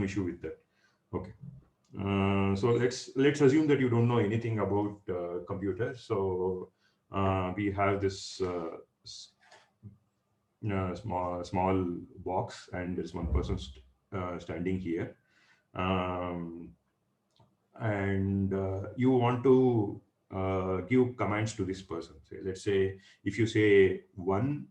issue with that. Okay. So let's assume that you don't know anything about computers. So we have this small box, and there's one person standing here, um, and you want to give commands to this person. Say, let's say if you say one,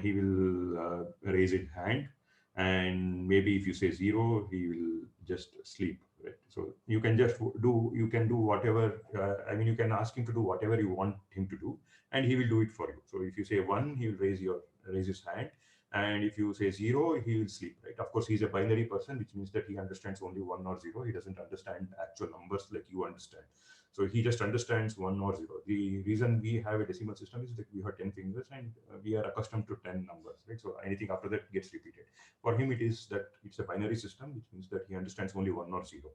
he will raise his hand, and maybe if you say zero, he will just sleep. Right? So you can just you can do whatever. I mean, you can ask him to do whatever you want him to do, and he will do it for you. So if you say one, he will raise his hand, and if you say zero, he will sleep, right? Of course, he's a binary person, which means that he understands only one or zero. He doesn't understand actual numbers like you understand. So he just understands one or zero. The reason we have a decimal system is that we have 10 fingers, and we are accustomed to 10 numbers, right? So anything after that gets repeated. For him, it is that it's a binary system, which means that he understands only one or zero.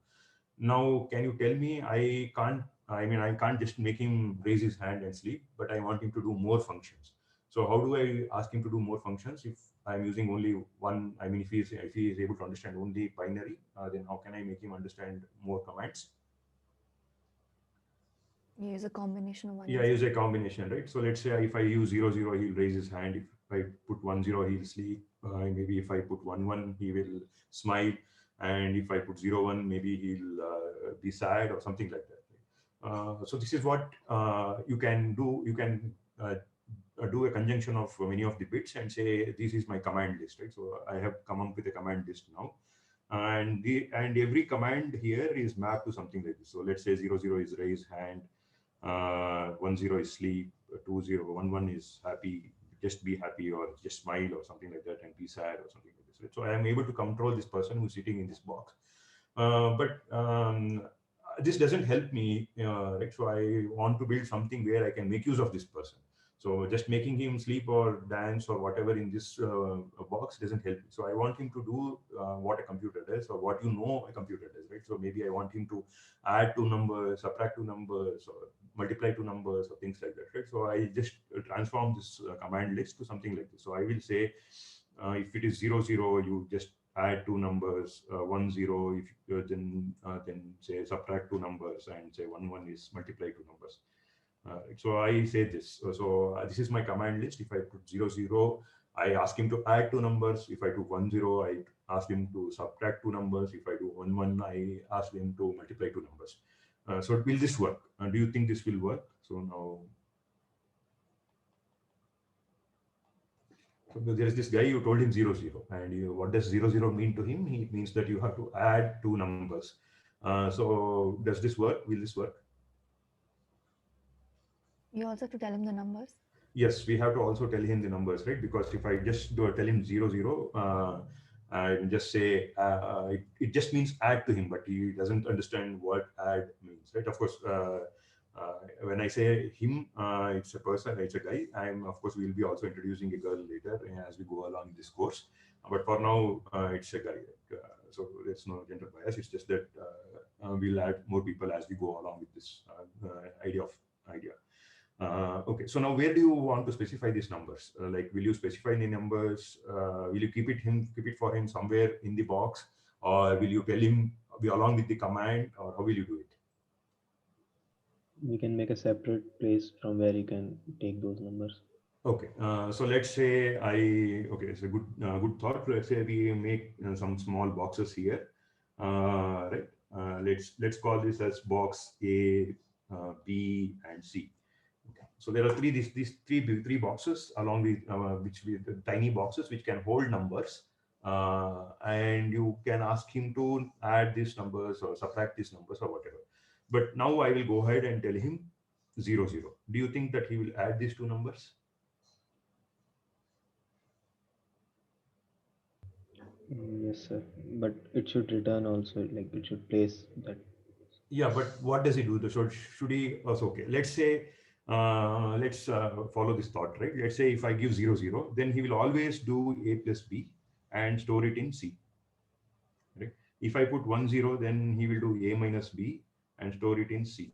Now, can you tell me, I can't just make him raise his hand and sleep, but I want him to do more functions. So how do I ask him to do more functions if I'm using only one? I mean, if he is able to understand only binary, then how can I make him understand more commands? You use a combination of one Yeah, and I use zero. a combination, right? So let's say if I use zero zero, he'll raise his hand. If I put one zero, he'll sleep. Maybe if I put one one, he will smile. And if I put zero one, maybe he'll be sad or something like that. So this is what you can do. You can do a conjunction of many of the bits and say this is my command list, right? So I have come up with a command list now, and every command here is mapped to something like this. So let's say zero zero is raise hand, 10 is sleep, 2011 is happy, just be happy or just smile or something like that, and be sad or something like this. Right? So I am able to control this person who's sitting in this box. But this doesn't help me, right? So I want to build something where I can make use of this person. So just making him sleep or dance or whatever in this box doesn't help me. So I want him to do what a computer does, or what you know a computer does, right? So maybe I want him to add two numbers, subtract two numbers, or multiply two numbers, or things like that, right? So I just transform this command list to something like this. So I will say, if it is zero zero, you just add two numbers, one zero. If then say subtract two numbers, and say one one is multiply two numbers. So I say this. So this is my command list. If I put zero zero, I ask him to add two numbers. If I do one zero, I ask him to subtract two numbers. If I do one one, I ask him to multiply two numbers. So will this work? Do you think this will work? So now, so there is this guy, you told him zero zero, and what does zero zero mean to him? He means that you have to add two numbers. So does this work? Will this work? You also have to tell him the numbers. Yes, we have to also tell him the numbers, right? Because if I just tell him zero zero, and just say it just means add to him, but he doesn't understand what add means, right? Of course, when I say him, it's a person, it's a guy. I'm of course we'll be also introducing a girl later as we go along this course, but for now it's a guy. So there's no gender bias. It's just that we'll add more people as we go along with this idea. Okay, so now where do you want to specify these numbers? Like, will you specify the numbers? Will you keep it for him somewhere in the box, or will you tell him be along with the command, or how will you do it? We can make a separate place from where you can take those numbers. Okay, so let's say okay, it's a good thought. Let's say we make some small boxes here, right? Let's call this as box A, B, and C. Okay. So there are these three boxes along with which we the tiny boxes which can hold numbers, and you can ask him to add these numbers or subtract these numbers or whatever. But now I will go ahead and tell him zero zero. Do you think that he will add these two numbers? Yes, sir. But it should return also, like it should place that. Yeah, but what does he do? Should he also, okay? Let's follow this thought, right? Let's say if I give zero zero, then he will always do a plus b and store it in C. Right? If I put one zero, then he will do a minus b and store it in C.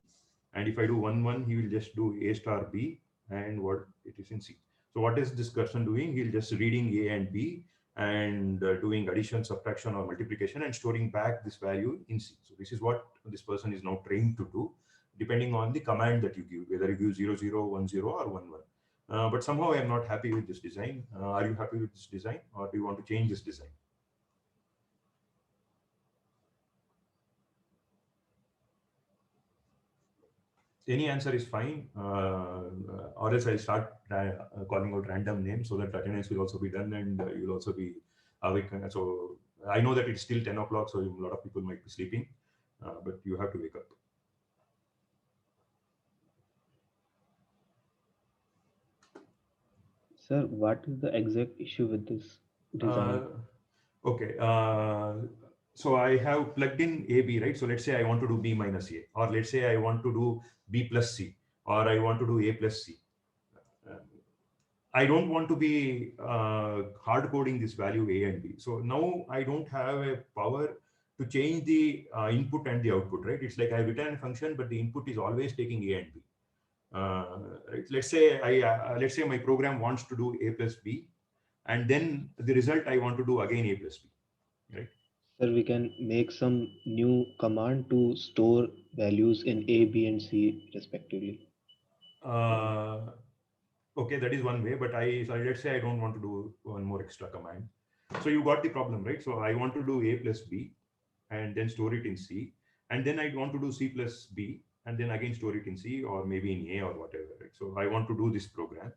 And if I do one one, he will just do a star b and what it is in C. So what is this person doing? He'll just reading a and b and doing addition, subtraction, or multiplication and storing back this value in C. So this is what this person is now trained to do, depending on the command that you give, whether you give 0, 0, 1, 0, or 1, 1. But somehow I am not happy with this design. Are you happy with this design, or do you want to change this design? Any answer is fine, or else I'll start calling out random names so that attendance will also be done and you'll also be awake. So I know that it's still 10 o'clock, so a lot of people might be sleeping, but you have to wake up. Sir, what is the exact issue with this design? Okay. So I have plugged in A, B, right? So let's say I want to do B minus A, or let's say I want to do B plus C, or I want to do A plus C. I don't want to be hard coding this value A and B. So now I don't have a power to change the input and the output, right? It's like I've written a function, but the input is always taking A and B. Right? Let's say my program wants to do A plus B, and then the result I want to do again A plus B, right? Sir, we can make some new command to store values in A, B, and C respectively. Okay, that is one way, but let's say I don't want to do one more extra command. So you got the problem, right? So I want to do A plus B and then store it in C, and then I want to do C plus B and then again store it in C or maybe in A or whatever, right? So I want to do this program,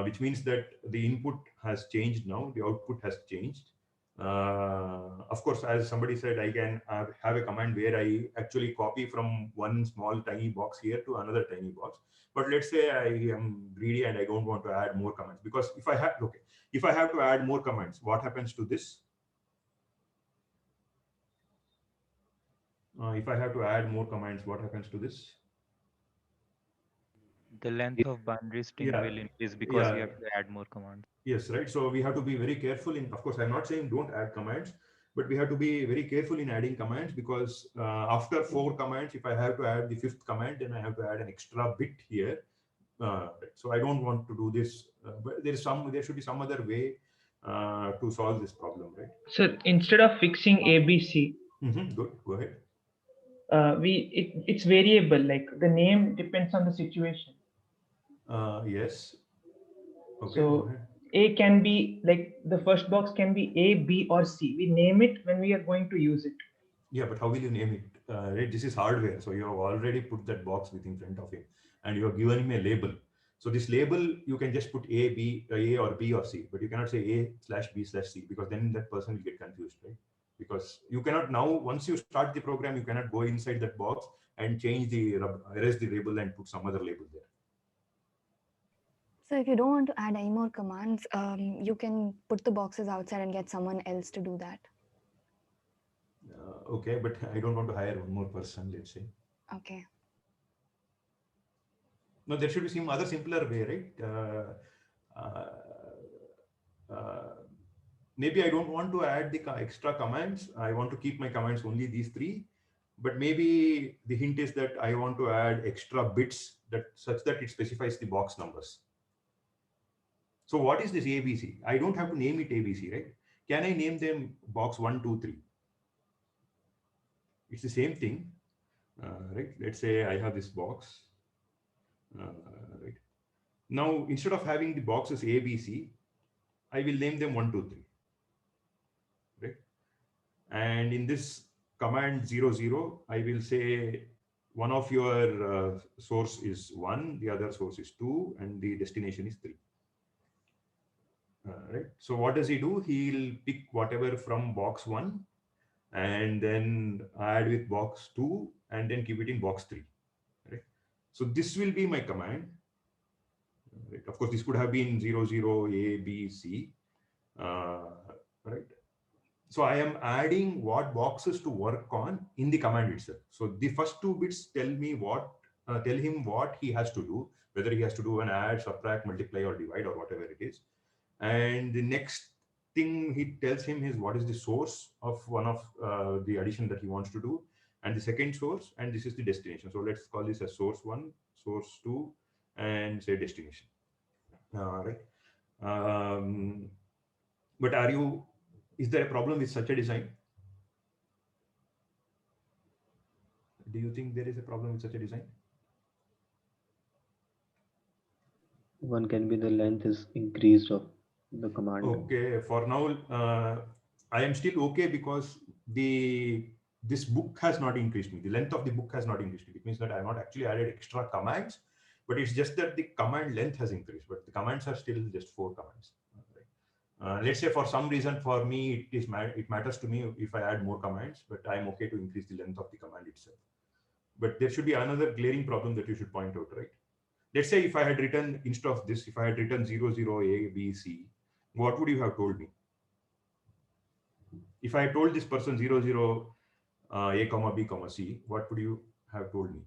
which means that the input has changed now, the output has changed. Of course, as somebody said, I can have a command where I actually copy from one small tiny box here to another tiny box. But let's say I am greedy and I don't want to add more commands, because if I have to add more commands, what happens to this? If I have to add more commands, what happens to this? The length of binary string Yeah, will increase because you yeah. have to add more commands. Yes, right. So we have to be very careful in, of course, I'm not saying don't add commands, but we have to be very careful in adding commands, because after 4 commands, if I have to add the 5th command, then I have to add an extra bit here. So I don't want to do this, but there should be some other way to solve this problem, right? So instead of fixing ABC, Good, go ahead. It's variable, like the name depends on the situation. Yes. Okay, So go ahead. A can be like the first box can be A, B, or C. We name it when we are going to use it. Yeah, but how will you name it? Right? This is hardware, so you have already put that box within front of him, and you have given him a label. So this label, you can just put A, B, A or B or C, but you cannot say A/B/C, because then that person will get confused, right? Because you cannot now, once you start the program, you cannot go inside that box and erase the label and put some other label there. So if you don't want to add any more commands, you can put the boxes outside and get someone else to do that. Okay, but I don't want to hire one more person, let's say. Okay. No, there should be some other simpler way, right? Maybe I don't want to add the extra commands. I want to keep my commands only these 3. But maybe the hint is that I want to add extra bits such that it specifies the box numbers. So what is this ABC? I don't have to name it ABC, right? Can I name them box 1, 2, 3? It's the same thing, right? Let's say I have this box, right? Now, instead of having the boxes A, B, C, I will name them 1, 2, 3, right? And in this command 0, 0, I will say one of your source is 1, the other source is 2, and the destination is 3. Right? So what does he do? He'll pick whatever from box 1 and then add with box 2 and then keep it in box 3. Right? So this will be my command. Right? Of course, this could have been 0, 0, A, B, C. Right? So I am adding what boxes to work on in the command itself. So the first 2 bits tell him what he has to do, whether he has to do an add, subtract, multiply, or divide, or whatever it is. And the next thing he tells him is what is the source of one of the addition that he wants to do, and the second source, and this is the destination. So let's call this as source 1, source 2, and say destination. Right. But is there a problem with such a design? Do you think there is a problem with such a design? One can be the length is increased of the command. Okay, for now, I am still okay because this book has not increased me. The length of the book has not increased me. It means that I have not actually added extra commands, but it's just that the command length has increased, but the commands are still just 4 commands. Let's say for some reason for me it matters to me if I add more commands, but I'm okay to increase the length of the command itself. But there should be another glaring problem that you should point out, right? Let's say if I had written, instead of this, if I had written 00 A, B, C, what would you have told me? If I had told this person 00 A, comma, B, comma, C, what would you have told me?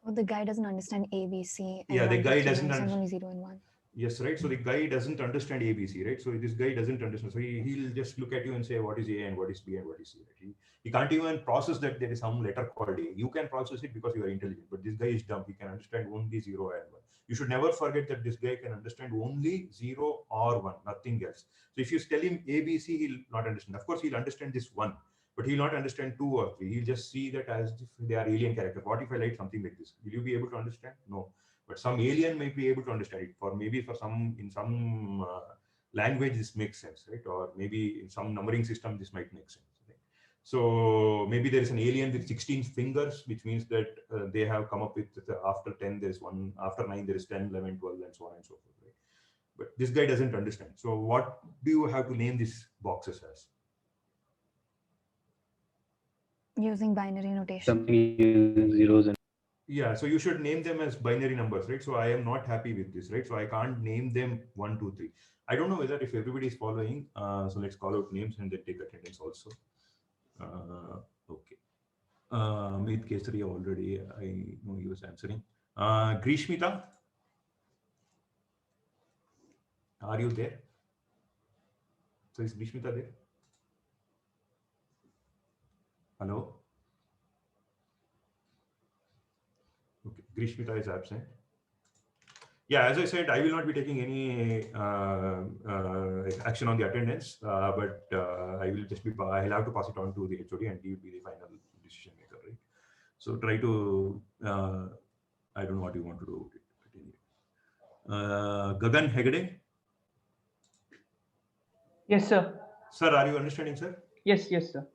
Oh, the guy doesn't understand ABC. Yeah, the guy doesn't understand understand only 0 and 1. Yes, right. So the guy doesn't understand ABC, right? So this guy doesn't understand. So he'll just look at you and say, what is A and what is B and what is C, right? He can't even process that there is some letter called A. You can process it because you are intelligent, but this guy is dumb. He can understand only 0 and 1. You should never forget that this guy can understand only 0 or 1, nothing else. So if you tell him ABC, he'll not understand. Of course, he'll understand this 1, but he'll not understand 2 or 3. He'll just see that as if they are alien characters. What if I write something like this? Will you be able to understand? No. But some alien might be able to understand it. For maybe for some in some language this makes sense, right? Or maybe in some numbering system this might make sense. Right? So maybe there is an alien with 16 fingers, which means that they have come up with after 10 there is 1, after 9 there is 10, 11, 12, and so on and so forth. Right? But this guy doesn't understand. So what do you have to name these boxes as? Using binary notation. Something using zeros and Yeah, so you should name them as binary numbers, right? So I am not happy with this, right? So I can't name them 1, 2, 3. I don't know whether if everybody is following. So let's call out names and then take attendance also. Okay. Amit Kesari already, I know he was answering. Grishmita, are you there? So is Grishmita there? Hello? Okay, Grishmita is absent. Yeah, as I said, I will not be taking any action on the attendance, but I will just be, I'll have to pass it on to the HOD and he will be the final decision maker, right? So try to, I don't know what you want to do. Gagan Hegde. Yes, sir. Sir, are you understanding, sir? Yes, sir.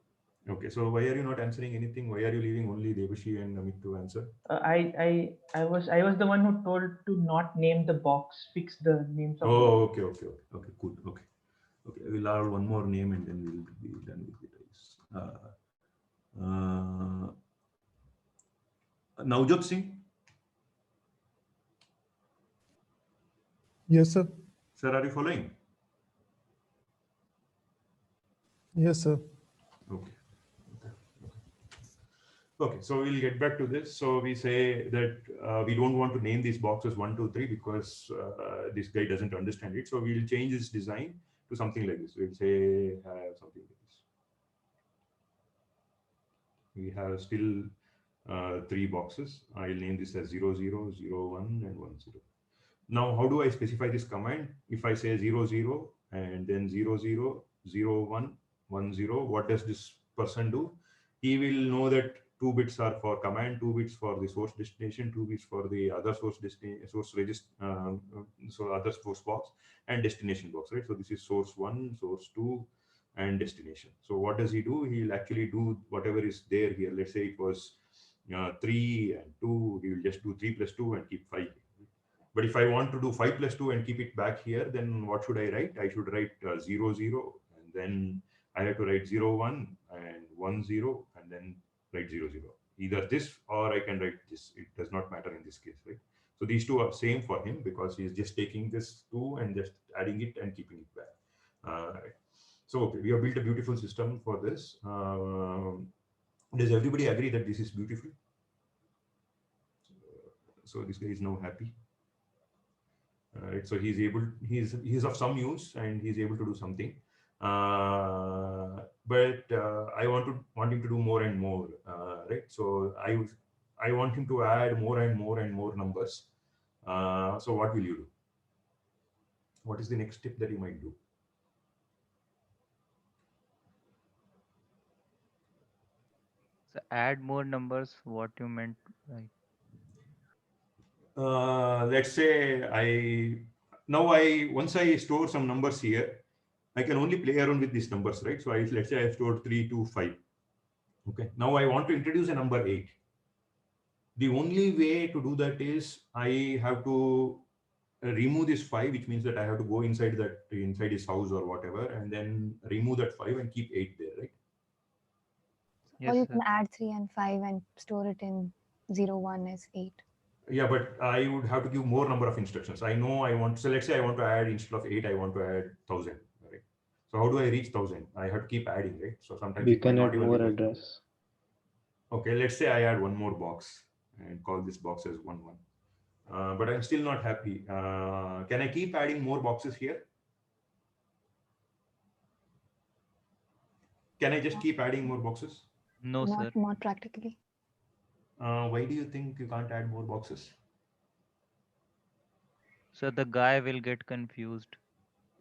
Okay, so why are you not answering anything? Why are you leaving only Devashi and Amit to answer? I was the one who told to not name the box, fix the names of. Oh, okay, cool, okay. We'll add one more name and then we'll be done with it. Navjot Singh. Yes, sir. Sir, are you following? Yes, sir. Okay, so we'll get back to this. So we say that we don't want to name these boxes 1, 2, 3 because this guy doesn't understand it. So we'll change this design to something like this. We'll say something like this. We have still 3 boxes. I'll name this as 0, 0, 0, 1, and 1, 0. Now, how do I specify this command? If I say 0, 0, and then 0, 0, 0, 1, 1, 0, what does this person do? He will know that 2 bits are for command, 2 bits for the source destination, 2 bits for the other source destination, source register, so other source box and destination box, right? So this is source 1, source 2, and destination. So what does he do? He'll actually do whatever is there here. Let's say it was 3 and 2. He will just do 3 plus 2 and keep 5. But if I want to do 5 plus 2 and keep it back here, then what should I write? I should write 0, 0, and then I have to write 0, 1 and 1, 0, and then write 0, 0. Either this or I can write this. It does not matter in this case, right? So these two are same for him because he's just taking this 2 and just adding it and keeping it back. Right. So okay, we have built a beautiful system for this. Does everybody agree that this is beautiful? So this guy is now happy. Right, so he's of some use and he's able to do something. But I want him to do more and more, right? So I want him to add more and more and more numbers. So what will you do? What is the next step that you might do? So add more numbers. What you meant? Like, Let's say once I store some numbers here, I can only play around with these numbers, right? So let's say I stored 3, 2, 5. Okay. Now I want to introduce a number 8. The only way to do that is I have to remove this 5, which means that I have to go inside his house or whatever, and then remove that 5 and keep 8 there, right? Or yes, you sir. can add 3 and 5 and store it in 0, 1 as 8. Yeah, but I would have to give more number of instructions. I know I want, so let's say I want to add, instead of 8, I want to add 1000, right? So how do I reach 1000? I have to keep adding, right? So sometimes We it might can not add even more be possible. address. Okay, let's say I add one more box and call this box as 1, 1. But I'm still not happy. Can I keep adding more boxes here? Can I just keep adding more boxes? No, sir. Not practically. Why do you think you can't add more boxes? So the guy will get confused.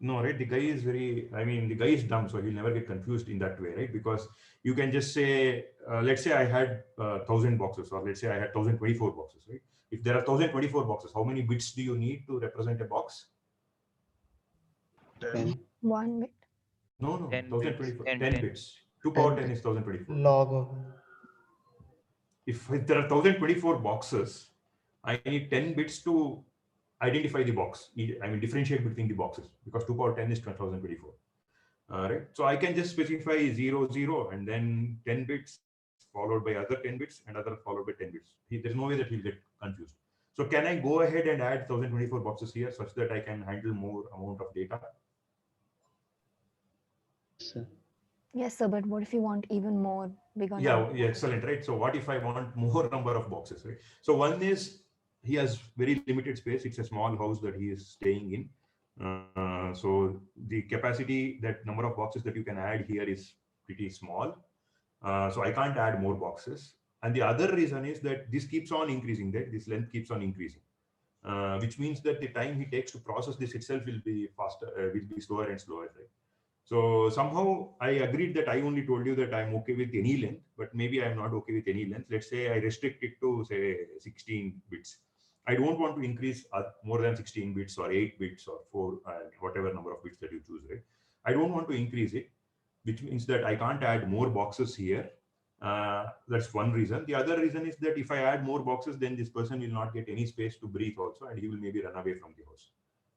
No, right? The guy is the guy is dumb, so he'll never get confused in that way, right? Because you can just say, let's say I had 1000 boxes, or let's say I had 1024 boxes, right? If there are 1024 boxes, how many bits do you need to represent a box? 10. 1 bit. No, 10 bits. 1024, 10, 10 10. bits. 2 power 10 10 is 1024. log of If there are 1024 boxes, I need 10 bits to identify the box. Differentiate between the boxes, because 2 power 10 is 1024. Right. So I can just specify 0, 0, and then 10 bits followed by other 10 bits and other followed by 10 bits. There's no way that he'll get confused. So can I go ahead and add 1024 boxes here such that I can handle more amount of data? Sir. Yes, sir, but what if you want even more bigger Yeah, number? yeah, excellent, right? So what if I want more number of boxes, right? So one is he has very limited space. It's a small house that he is staying in. So the capacity, that number of boxes that you can add here is pretty small. So I can't add more boxes. And the other reason is that this keeps on increasing, that this length keeps on increasing, which means that the time he takes to process this itself will be faster, will be slower and slower, right? So somehow I agreed that I only told you that I'm okay with any length, but maybe I'm not okay with any length. Let's say I restrict it to say 16 bits. I don't want to increase more than 16 bits or 8 bits or 4, whatever number of bits that you choose, right? I don't want to increase it, which means that I can't add more boxes here. That's one reason. The other reason is that if I add more boxes, then this person will not get any space to breathe also, and he will maybe run away from the house.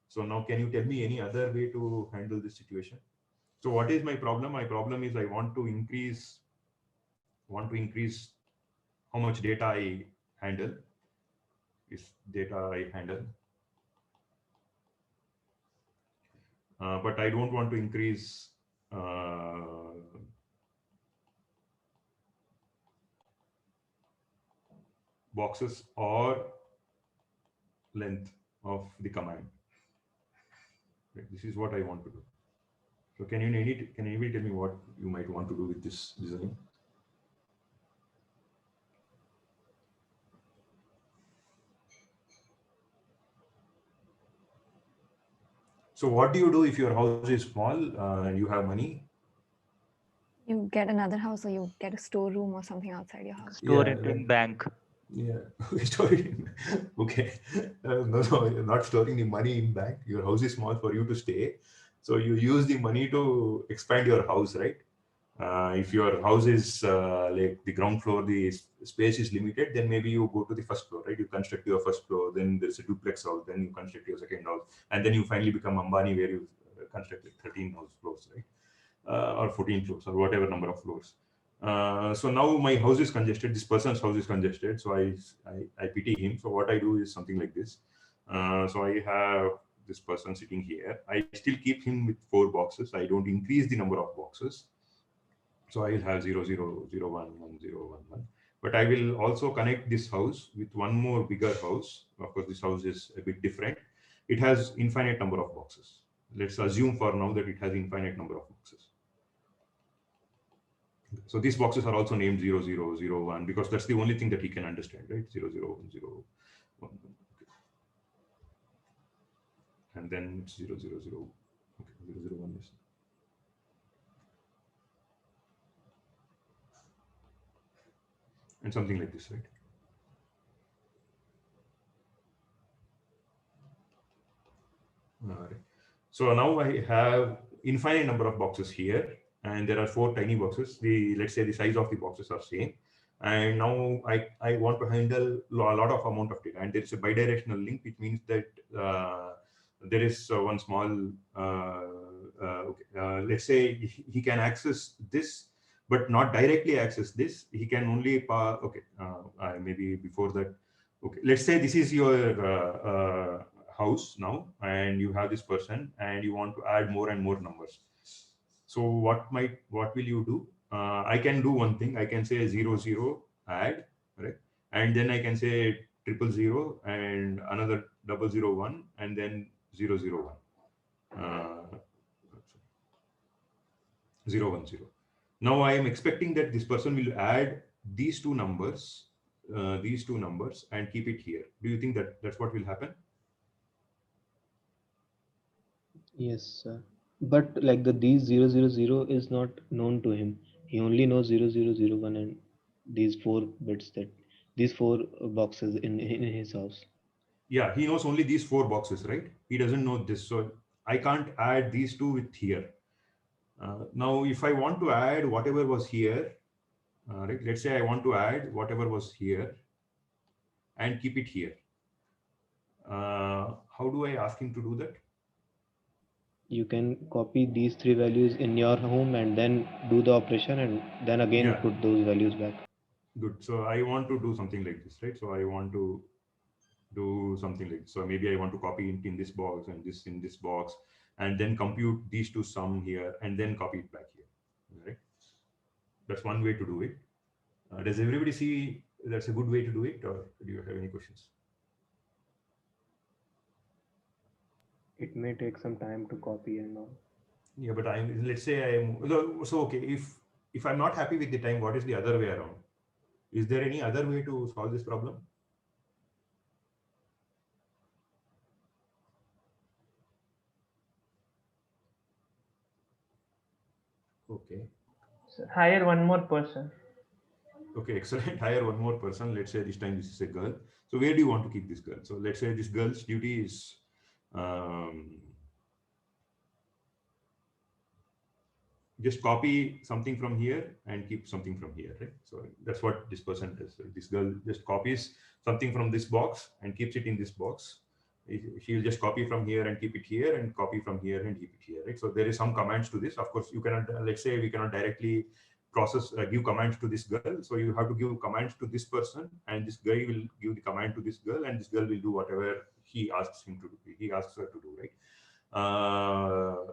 So now can you tell me any other way to handle this situation? So what is my problem? My problem is I want to increase how much data I handle. But I don't want to increase boxes or length of the command. Right, this is what I want to do. So can anybody tell me what you might want to do with this design? So what do you do if your house is small and you have money? You get another house or you get a storeroom or something outside your house. Store Yeah, it in bank. Yeah, storing. Okay, no, you're not storing the money in bank. Your house is small for you to stay, so you use the money to expand your house, right? If your house is like the ground floor, the space is limited, then maybe you go to the first floor, right? You construct your first floor, then there's a duplex house, then you construct your second house, and then you finally become Ambani, where you construct like 13 house floors, right? Or 14 floors, or whatever number of floors. So now my house is congested. This person's house is congested. So I pity him. So what I do is something like this. So I have this person sitting here. I still keep him with 4 boxes. I don't increase the number of boxes. So I will have 0, 0, 0, 1, 1, 0, 1, 1. But I will also connect this house with one more bigger house. Of course, this house is a bit different. It has infinite number of boxes. Let's assume for now that it has infinite number of boxes. So these boxes are also named 0, 0, 0, 1, because that's the only thing that he can understand, right? 0, 0, 1, 0, 1. Okay. And then it's 0, 0, 0. Okay, 0, 0, 1 is. and something like this, right? All right. So now I have infinite number of boxes here, and there are 4 tiny boxes. Let's say the size of the boxes are same, and now I want to handle a lot of amount of data, and there is a bidirectional link, which means that there is one small let's say he can access this, but not directly access this. He can only maybe before that. Okay, let's say this is your house now, and you have this person, and you want to add more and more numbers. So what will you do? I can do one thing. I can say 00 add, right? And then I can say 000 and another 001 and then 001. 010. Now I am expecting that this person will add these two numbers and keep it here. Do you think that that's what will happen? Yes, sir. But like these 000 is not known to him. He only knows 0001 and these 4 bits, that these 4 boxes in his house. Yeah, he knows only these 4 boxes, right? He doesn't know this. So I can't add these two with here. Now, if I want to add whatever was here, right? Let's say I want to add whatever was here and keep it here. How do I ask him to do that? You can copy these 3 values in your home and then do the operation and then again Yeah. put those values back. Good. So I want to do something like this, right? So I want to do something like this. So maybe I want to copy it in this box and this in this box, and then compute these two sum here and then copy it back here, right? That's one way to do it. Does everybody see that's a good way to do it, or do you have any questions? It may take some time to copy and all. Yeah, but let's say so okay, if I'm not happy with the time, what is the other way around? Is there any other way to solve this problem? Okay. So hire one more person. Okay, excellent. Hire one more person. Let's say this time this is a girl. So where do you want to keep this girl? So let's say this girl's duty is just copy something from here and keep something from here, right? So that's what this person does. So this girl just copies something from this box and keeps it in this box. She'll just copy from here and keep it here, and copy from here and keep it here, right? So there is some commands to this. Of course, you cannot, let's say we cannot directly process, give commands to this girl. So you have to give commands to this person, and this guy will give the command to this girl, and this girl will do whatever he asks him to do. He asks her to do, right?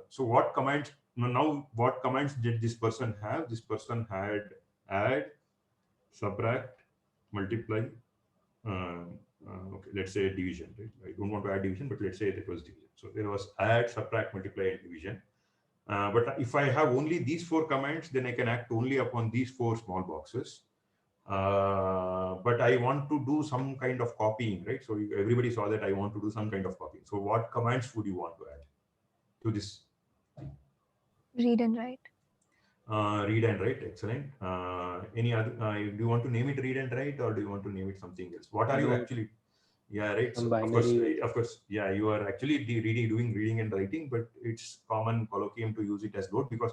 So what commands, now what commands did this person have? This person had add, subtract, multiply, okay, let's say division, right? I don't want to add division, but let's say that was division. So there was add, subtract, multiply, and division. But if I have only these 4 commands, then I can act only upon these 4 small boxes. But I want to do some kind of copying, right? So everybody saw that I want to do some kind of copying. So what commands would you want to add to this? Read and write. Read and write, excellent. Any other? Do you want to name it read and write, or do you want to name it something else? What are you actually? Yeah, right. So of course, yeah, you are actually doing reading and writing, but it's common colloquium to use it as load, because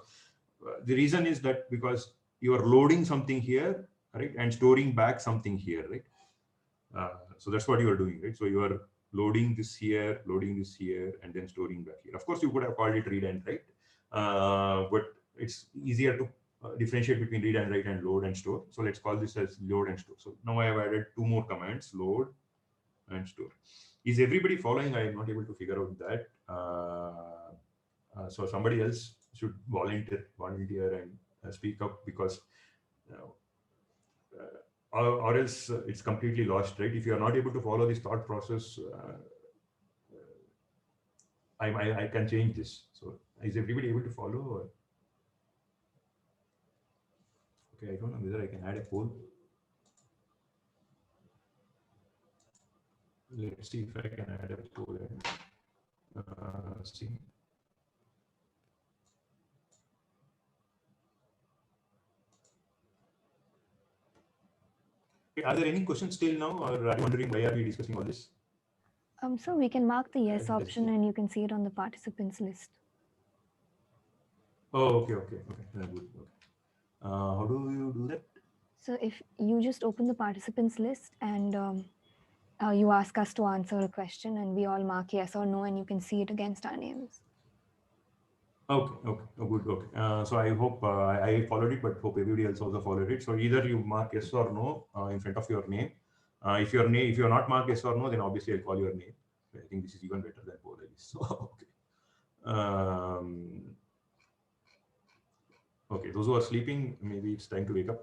the reason is that because you are loading something here, right, and storing back something here, right? So that's what you are doing, right? So you are loading this here, and then storing back here. Of course, you could have called it read and write, but it's easier to differentiate between read and write and load and store. So let's call this as load and store. So now I have added 2 more commands, load and store. Is everybody following? I am not able to figure out that. So somebody else should volunteer and speak up, because or else it's completely lost, right? If you are not able to follow this thought process, I can change this. So is everybody able to follow? Or? Okay, I don't know whether I can add a poll. Let's see if I can add a poll and see. Are there any questions till now, or are you wondering why are we discussing all this? So we can mark the yes Let's option see. and you can see it on the participants list. Oh, okay. Good. Okay. How do you do that? So if you just open the participants list and you ask us to answer a question and we all mark yes or no and you can see it against our names. Okay. Oh, good. Okay. So I hope I followed it, but hope everybody else also followed it. So either you mark yes or no in front of your name. If you're not marked yes or no, then obviously I'll call your name. I think this is even better than both. So okay. Okay. Those who are sleeping, maybe it's time to wake up.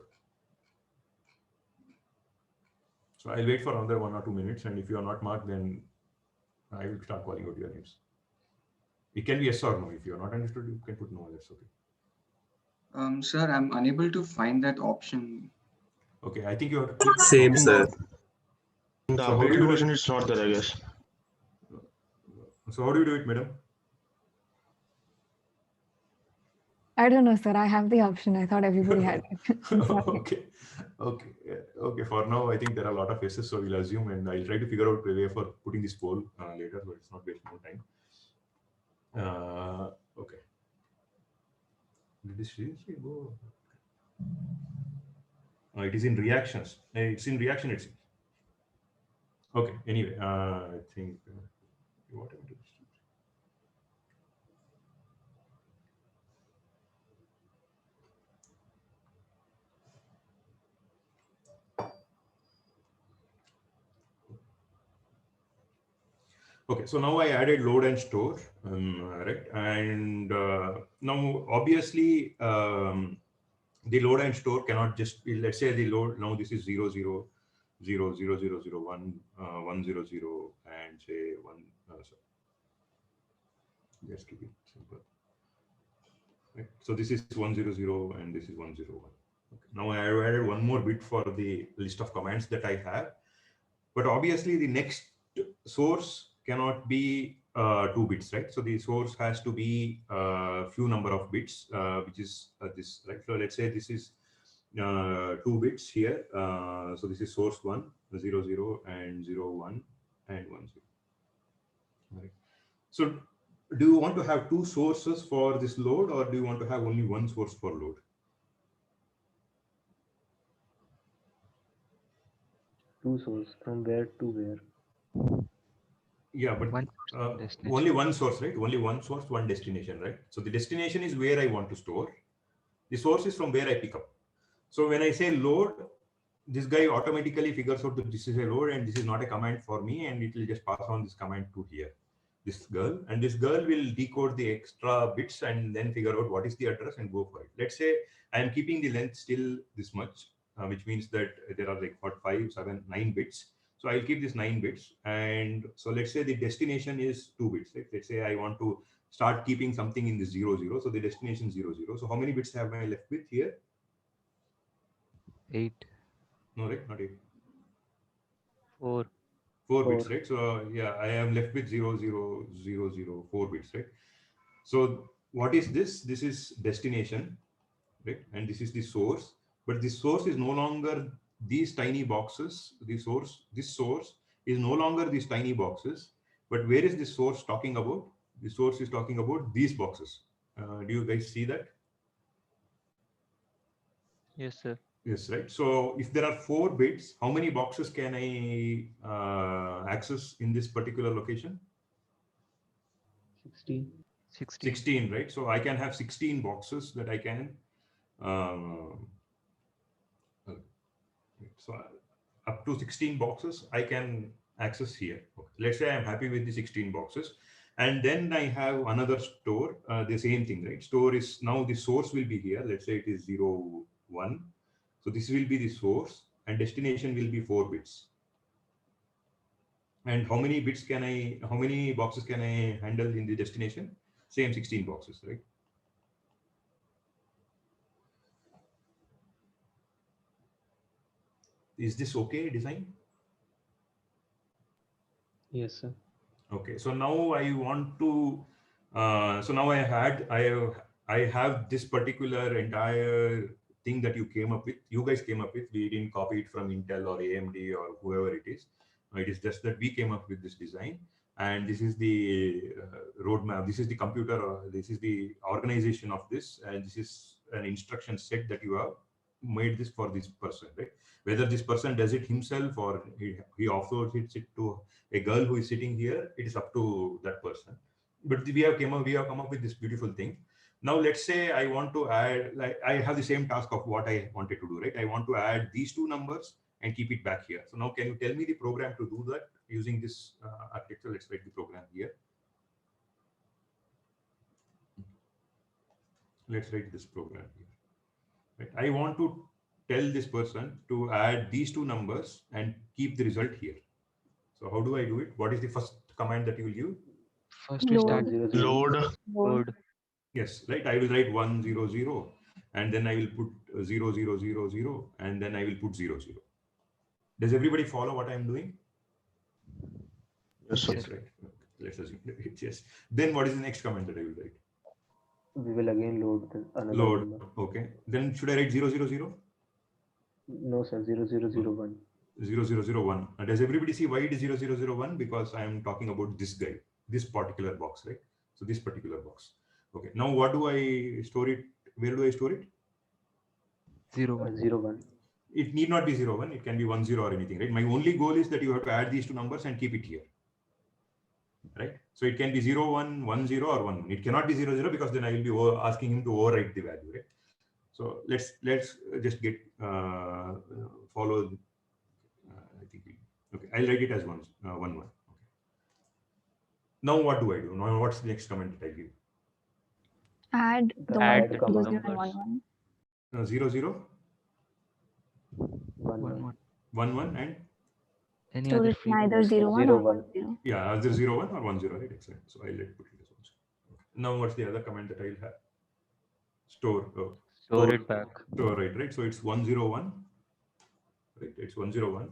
So I'll wait for another 1 or 2 minutes, and if you are not marked, then I will start calling out your names. It can be yes or no. If you are not understood, you can put no. That's okay. Sir, I'm unable to find that option. Okay, I think you have to click. Same, sir. The So how about do you do version it? is not there, I guess. So how do you do it, madam? I don't know, sir. I have the option. I thought everybody had it. Okay. For now, I think there are a lot of yeses, so we'll assume, and I'll try to figure out a way for putting this poll later, but it's not wasting more time. Okay. Did this seriously go? It is in reactions. It's in reaction. It's okay. Anyway, I think what am I doing? Okay, so now I added load and store, right? And now obviously the load and store cannot just be, let's say the load, now this is 0, 0, 0, 0, 0, 0, 1, 1, 0, 0, and say 1, sorry. Let's keep it simple. Right? So this is 1, 0, 0, and this is 1, 0, 1. Okay. Now I have added one more bit for the list of commands that I have, but obviously the next source cannot be 2 bits, right? So the source has to be a few number of bits, which is this, right? So let's say this is 2 bits here. So this is source 1, 0, 0, and 0, 1, and 1, 0. Right. So do you want to have 2 sources for this load, or do you want to have only 1 source for load? Two source from where to where? Yeah, but only one source, right? Only one source, one destination, right? So the destination is where I want to store. The source is from where I pick up. So when I say load, this guy automatically figures out that this is a load and this is not a command for me, and it will just pass on this command to here, this girl, and this girl will decode the extra bits and then figure out what is the address and go for it. Let's say I am keeping the length still this much, which means that there are like 5, 7, 9 bits. So I'll keep this 9 bits. And so let's say the destination is 2 bits. Right? Let's say I want to start keeping something in the 0, 0. So the destination 0, 0. So how many bits have I left with here? 8. No, right? Not 8. 4. 4 bits, right? So yeah, I am left with 0, 0, 0, 0, 4 bits, right? So what is this? This is destination, right? And this is the source. But the source is no longer these tiny boxes. This source is no longer these tiny boxes. But where is this source talking about? The source is talking about these boxes. Do you guys see that? Yes, sir. Yes, right. So if there are 4 bits, how many boxes can I access in this particular location? 16. 16, right? So I can have 16 boxes that I can. So up to 16 boxes I can access here. Okay. Let's say I'm happy with the 16 boxes. And then I have another store, the same thing, right? Store is now the source will be here. Let's say it is 0, 1. So this will be the source and destination will be 4 bits. And how many bits can how many boxes can I handle in the destination? Same 16 boxes, right? Is this okay design? Yes, sir. Okay, so now I want to, so now I have this particular entire thing that you came up with, you guys came up with. We didn't copy it from Intel or AMD or whoever it is. It is just that we came up with this design, and this is the roadmap. This is the computer. This is the organization of this, and this is an instruction set that you have made this for this person, right? Whether this person does it himself or he offloads it to a girl who is sitting here, it is up to that person. But we have come up with this beautiful thing. Now let's say I want to add, like I have the same task of what I wanted to do, right? I want to add these two numbers and keep it back here. So now can you tell me the program to do that using this architecture? Let's write the program here. Let's write this program here. Right? I want to tell this person to add these two numbers and keep the result here. So how do I do it? What is the first command that you will give? First we start 1, 0, 0. Load. load. Yes, right. I will write 1, 0, 0, and then I will put 0, 0, 0, 0, and then I will put 0, 0. Does everybody follow what I am doing? Yes, sir. Yes, right. Okay. Let's assume it, yes. Then what is the next command that I will write? We will again load another Load. number. Okay. Then should I write 0, 0, 0? No, sir. 0, 0, 0, 1. 0, 0, 0, 1. And does everybody see why it is 0, 0, 0, 1? Because I am talking about this guy, this particular box, right? So this particular box. Okay. Now what do I store it? Where do I store it? 0 1. 0, 1. It need not be 0, 1. It can be 1, 0 or anything, right? My only goal is that you have to add these two numbers and keep it here, right? So it can be 0, 1, 1, 0 or 1. It cannot be 0, 0 because then I will be asking him to overwrite the value, right? So let's just get follow. I think okay. I'll write it as 1, 1, 1. Okay. Now what do I do? Now what's the next comment that I give? Add the Add one, the zero, two zero, and numbers. 1, 1. 0, 0, 1, 1 1. 1. 1, 1, and Any So other it's free neither numbers? 0, 1 0, or 1. 1, 0. yeah, either 0, 1 or 1, 0, right? Excellent. So I'll let put it as 1, 0. Okay. Now what's the other comment that I'll have? Store. Oh, Store it back. store, right? So it's 1, 0, 1. Right, it's 1, 0, 1.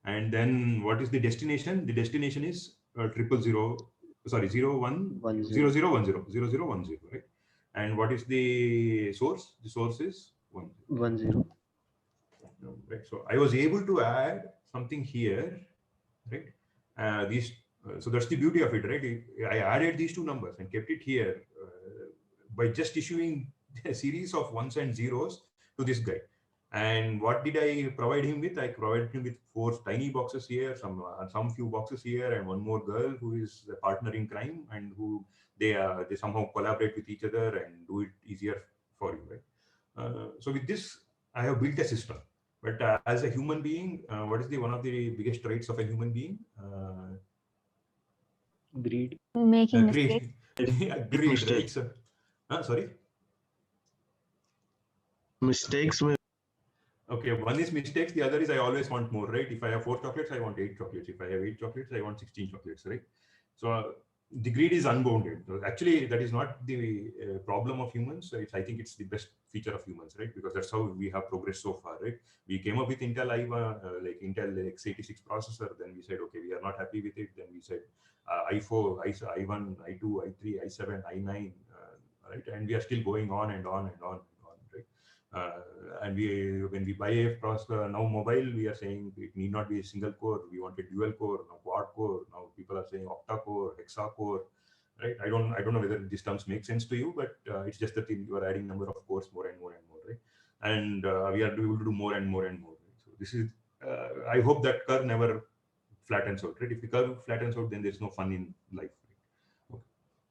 And then what is the destination? The destination is 0, 0, 1, 1, 0, 0. 0, 1, 0, 0, 0, 1, 0, right? And what is the source? The source is 1, 0. 1, 0. Right. So I was able to add something here, right? So that's the beauty of it, right? I added these two numbers and kept it here by just issuing a series of ones and zeros to this guy. And what did I provide him with? I provided him with 4 tiny boxes here, some few boxes here, and one more girl who is a partner in crime, and who they somehow collaborate with each other and do it easier for you, right? So with this, I have built a system. But as a human being, what is one of the biggest traits of a human being? Greed. Making mistakes. Greed, Mistake. right? So, sorry. Mistakes may Okay, one is mistakes. The other is I always want more, right? If I have 4 chocolates, I want 8 chocolates. If I have 8 chocolates, I want 16 chocolates, right? So the greed is unbounded. Actually, that is not the problem of humans. I think it's the best feature of humans, right? Because that's how we have progressed so far, right? We came up with Intel like Intel x86 processor. Then we said, okay, we are not happy with it. Then we said i4, i1, i2, i3, i7, i9, right? And we are still going on and on and on. And when we buy a processor now mobile, we are saying it need not be a single core. We want a dual core, now quad core. Now people are saying octa core, hexa core, right? I don't know whether these terms make sense to you, but it's just that you are adding number of cores more and more and more, right? And we are able to do more and more and more. Right? So this is, I hope that curve never flattens out, right? If the curve flattens out, then there's no fun in life. Right?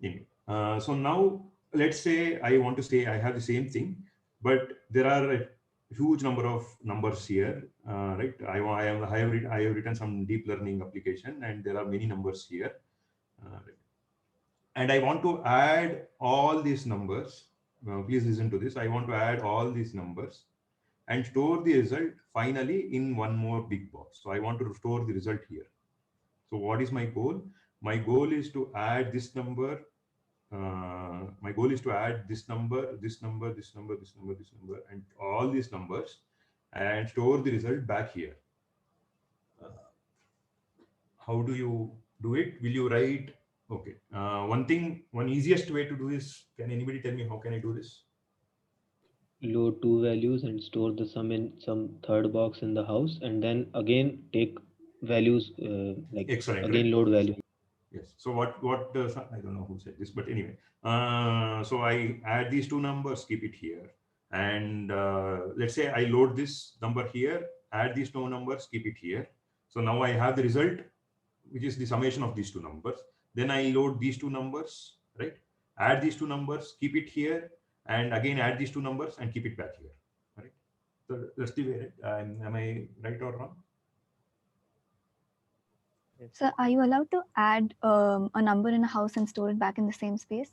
Okay. Anyway, so now let's say I want to say I have the same thing, but there are a huge number of numbers here, right? I have written some deep learning application, and there are many numbers here, and I want to add all these numbers. Please listen to this. I want to add all these numbers and store the result finally in one more big box. So I want to store the result here. So what is my goal? My goal is to add this number. My goal is to add this number, this number, this number, this number, this number, and all these numbers, and store the result back here. How do you do it? Will you write? Okay. One easiest way to do this. Can anybody tell me how can I do this? load two values and store the sum in some third box in the house, and then again take values like Excellent, again right? load value. Yes. So I don't know who said this, but anyway, so I add these two numbers, keep it here, and let's say I load this number here, add these two numbers, keep it here. So now I have the result, which is the summation of these two numbers. Then I load these two numbers, right? Add these two numbers, keep it here, and again add these two numbers and keep it back here, right? So that's the way, right? Am I right or wrong? So are you allowed to add a number in a house and store it back in the same space?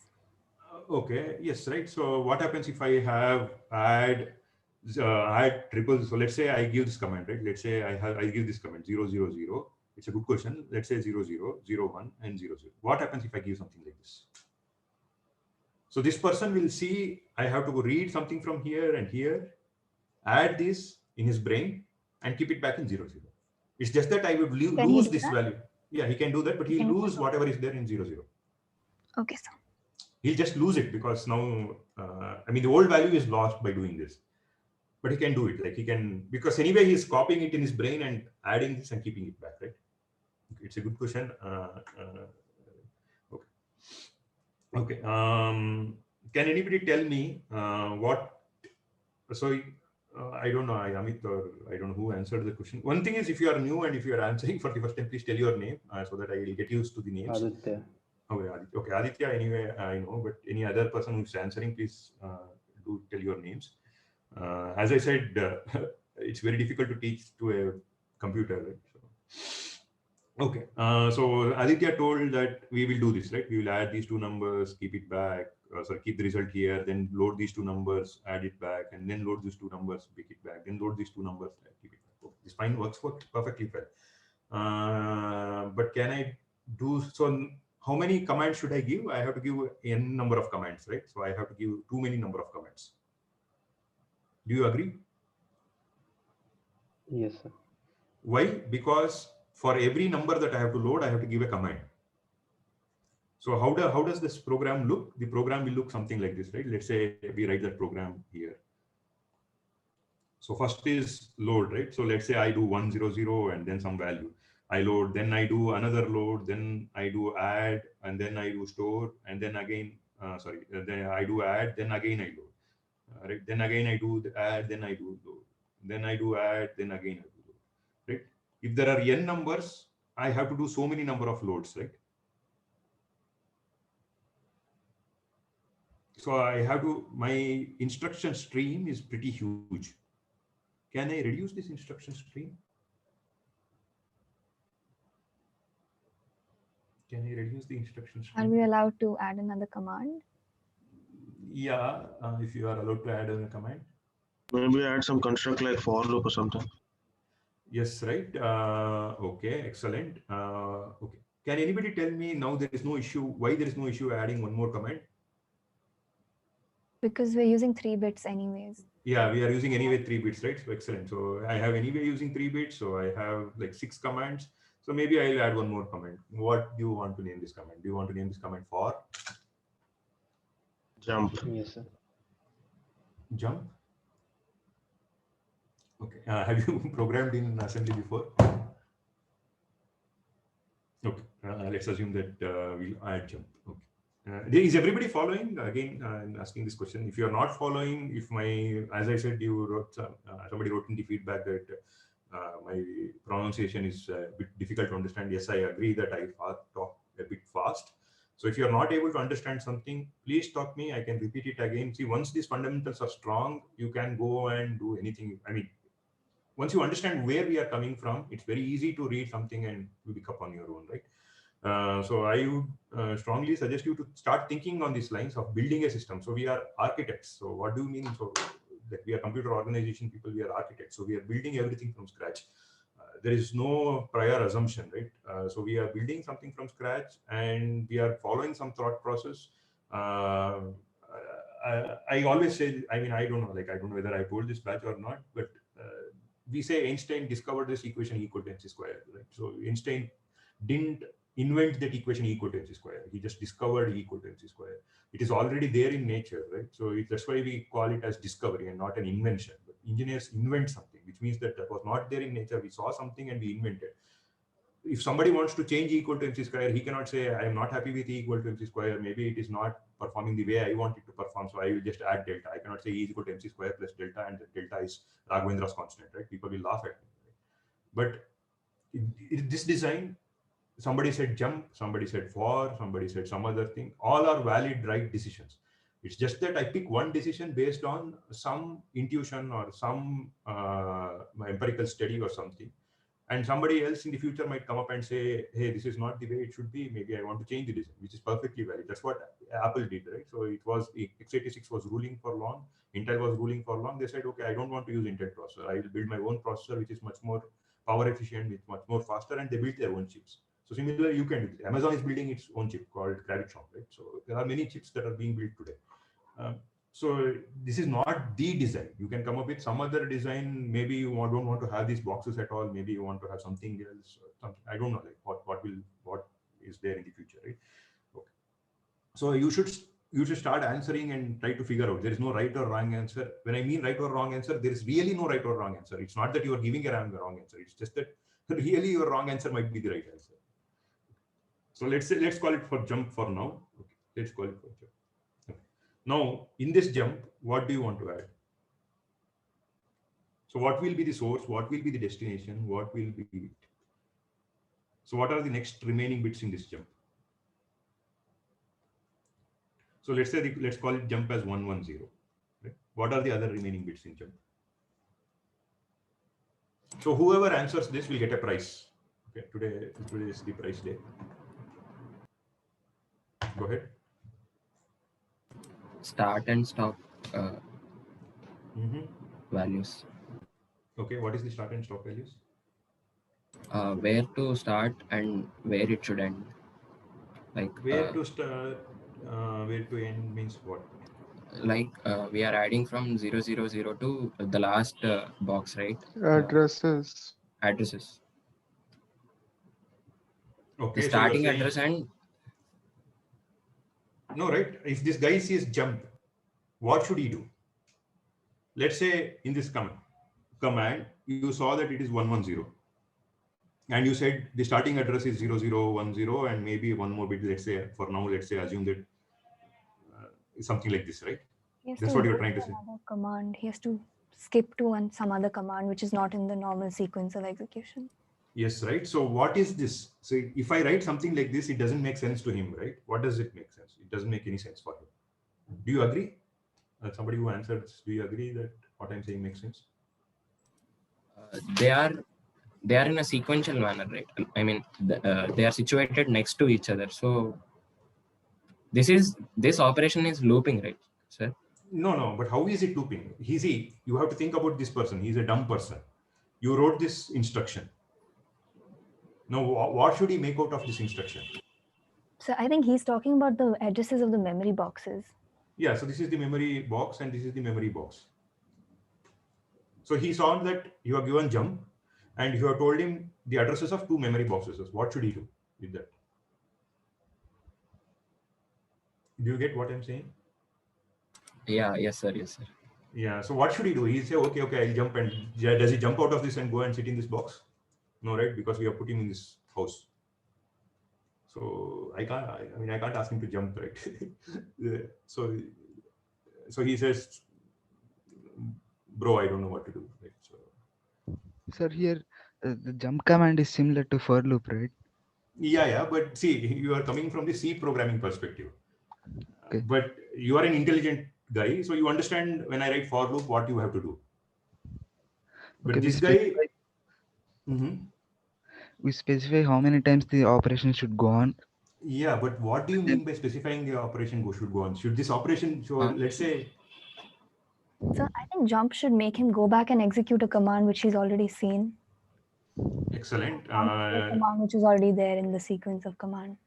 Okay, yes, right. So what happens if I have add triples? So let's say I give this command, right? Let's say I give this command 0 0 0. It's a good question. Let's say 0 0 0 1 and 0 0. What happens if I give something like this? So this person will see I have to go read something from here and here, add this in his brain and keep it back in 0 0. It's just that I would Can he lose do this that? value. Yeah, he can do that, but he'll Can he- lose whatever is there in 0 0. Okay, sir. He'll just lose it because now, I mean, the old value is lost by doing this, but he can do it. Like he can, because anyway, he's copying it in his brain and adding this and keeping it back, right? It's a good question. Okay. Okay. Can anybody tell me what? So I don't know, Amit, or I don't know who answered the question. One thing is, if you are new and if you are answering for the first time, please tell your name so that I will get used to the names. Aditya. Okay, Aditya. Okay, Aditya. Anyway, I know, but any other person who's answering, please do tell your names. As I said, it's very difficult to teach to a computer, right? So, okay. So Aditya told that we will do this, right? We will add these two numbers, keep it back. Sorry, keep the result here, then load these two numbers, add it back, and then load these two numbers, pick it back, then load these two numbers, keep it back. Okay, this fine works for perfectly well. But can I do so? How many commands should I give? I have to give n number of commands, right? So I have to give too many number of commands. Do you agree? Yes, sir. Why? Because for every number that I have to load, I have to give a command. So how does this program look? The program will look something like this, right? Let's say we write that program here. So first is load, right? So let's say I do 100 and then some value. I load, then I do another load, then I do add, and then I do store, and then again, then I do add, then again I load. Right? Then again I do the add, then I do load. Then I do add, then again I do load. Right? If there are n numbers, I have to do so many number of loads, right? So I have to, my instruction stream is pretty huge. Can I reduce this instruction stream? Can I reduce the instruction stream? Are we allowed to add another command? Yeah, if you are allowed to add a command. Maybe add some construct like for loop or something. Yes, right. Okay, excellent. Okay. Can anybody tell me now there is no issue, why there is no issue adding one more command? Because we're using 3 bits anyways. Yeah, we are using anyway 3 bits, right? So excellent. So I have anyway using 3 bits. So I have like 6 commands. So maybe I'll add one more command. What do you want to name this command? Do you want to name this command for? Jump. Yes, sir. Jump. Okay. Have you programmed in assembly before? Okay. Let's assume that we'll add jump. Okay. Is everybody following? Again, I'm asking this question. If you are not following, if as I said, you wrote, somebody wrote in the feedback that my pronunciation is a bit difficult to understand. Yes, I agree that I talk a bit fast. So if you're not able to understand something, please stop me. I can repeat it again. See, once these fundamentals are strong, you can go and do anything. I mean, once you understand where we are coming from, it's very easy to read something and you pick up on your own, right? So I would strongly suggest you to start thinking on these lines of building a system. So we are architects. So what do you mean? So that we are computer organization people, we are architects. So we are building everything from scratch. There is no prior assumption, right? So we are building something from scratch and we are following some thought process. I always say, I mean, I don't know whether I told this batch or not, but we say Einstein discovered this equation E equal to mc squared, right? So Einstein didn't invent that equation E equal to MC square. He just discovered E equal to MC square. It is already there in nature, right? So that's why we call it as discovery and not an invention. But engineers invent something, which means that was not there in nature. We saw something and we invented. If somebody wants to change E equal to MC square, he cannot say, I am not happy with E equal to MC square. Maybe it is not performing the way I want it to perform. So I will just add delta. I cannot say E is equal to MC square plus delta, and the delta is Raghavendra's constant, right? People will laugh at me. Right? But this design, somebody said jump, somebody said for, somebody said some other thing. All are valid right decisions. It's just that I pick one decision based on some intuition or some empirical study or something. And somebody else in the future might come up and say, hey, this is not the way it should be. Maybe I want to change the design, which is perfectly valid. That's what Apple did, right? So it was, x86 was ruling for long. Intel was ruling for long. They said, okay, I don't want to use Intel processor. I will build my own processor, which is much more power efficient, it's much more faster, and they built their own chips. So similarly, you can do this. Amazon is building its own chip called Graviton, right? So there are many chips that are being built today. So this is not the design. You can come up with some other design. Maybe you don't want to have these boxes at all. Maybe you want to have something else. Something, I don't know, like what is there in the future, right? Okay. So you should start answering and try to figure out. There is no right or wrong answer. When I mean right or wrong answer, there is really no right or wrong answer. It's not that you are giving a wrong answer. It's just that really your wrong answer might be the right answer. So let's call it for jump for now. Okay. Let's call it for jump. Okay. Now in this jump, what do you want to add? So what will be the source? What will be the destination? What will be it? So what are the next remaining bits in this jump? So let's call it jump as 110. Right? What are the other remaining bits in jump? So whoever answers this will get a prize. Okay, today is the prize day. Go ahead. Start and stop values. Okay, what is the start and stop values? Where to start and where it should end. Like where to start, where to end means what? Like we are adding from 000 to the last box, right? Addresses. Addresses. Okay. The starting address and no, right? If this guy says jump, what should he do? Let's say in this command, you saw that it is 110. And you said the starting address is 0010 and maybe one more bit, let's say, for now, let's say, assume that something like this, right? That's what you're trying to say. Command. He has to skip to some other command, which is not in the normal sequence of execution. Yes, right. So what is this? So if I write something like this, it doesn't make sense to him, right? What does it make sense? It doesn't make any sense for him. Do you agree? Somebody who answers, do you agree that what I'm saying makes sense? They are in a sequential manner, right? I mean, they are situated next to each other. So this operation is looping, right, sir? No, but how is it looping? You have to think about this person. He's a dumb person. You wrote this instruction. Now, what should he make out of this instruction? So I think he's talking about the addresses of the memory boxes. Yeah, so this is the memory box and this is the memory box. So he saw that you have given jump and you have told him the addresses of two memory boxes. What should he do with that? Do you get what I'm saying? Yeah, yes, sir. Yeah, so what should he do? He say, okay, I'll jump, and does he jump out of this and go and sit in this box? No, right? Because we have put him in this house. So I can't ask him to jump, right? So he says, bro, I don't know what to do. Right? So, sir, here the jump command is similar to for loop, right? Yeah, but see, you are coming from the C programming perspective. Okay. But you are an intelligent guy, so you understand when I write for loop what you have to do. But okay, this guy, we specify how many times the operation should go on. Yeah, but what do you mean by specifying the operation should go on? Should this operation, let's say. So I think jump should make him go back and execute a command which he's already seen. Excellent. A command which is already there in the sequence of commands.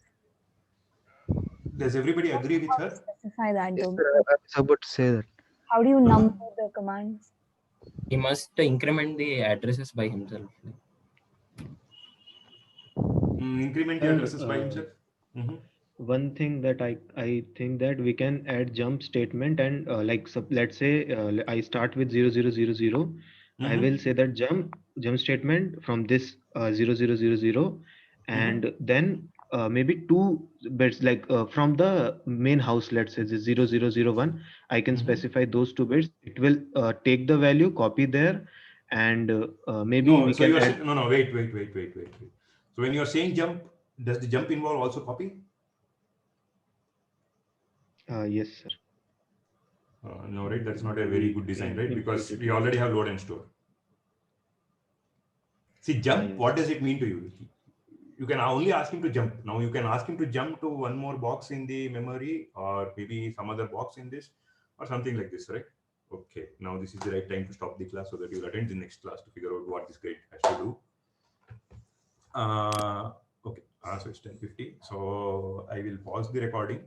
Does everybody agree with her? Specify that. Yes, sir, I was about to say that. How do you number the commands? He must increment the addresses by himself. increment the And, addresses by himself. Mhm. one thing that I think that we can add jump statement and let's say I start with 0000. I Mhm. will say that jump statement from this 0000 and then maybe two bits from the main house, let's say the 0001. I can Mhm. specify those two bits. It will take the value, copy there, and maybe No, we so can you're add. no, wait. So when you're saying jump, does the jump involve also copy? Yes, sir. No, right? That's not a very good design, right? Because we already have load and store. See, jump, Yes. what does it mean to you? You can only ask him to jump. Now you can ask him to jump to one more box in the memory, or maybe some other box in this, or something like this, right? Okay, now this is the right time to stop the class so that you'll attend the next class to figure out what this grade has to do. Okay, so it's 10:50. So I will pause the recording.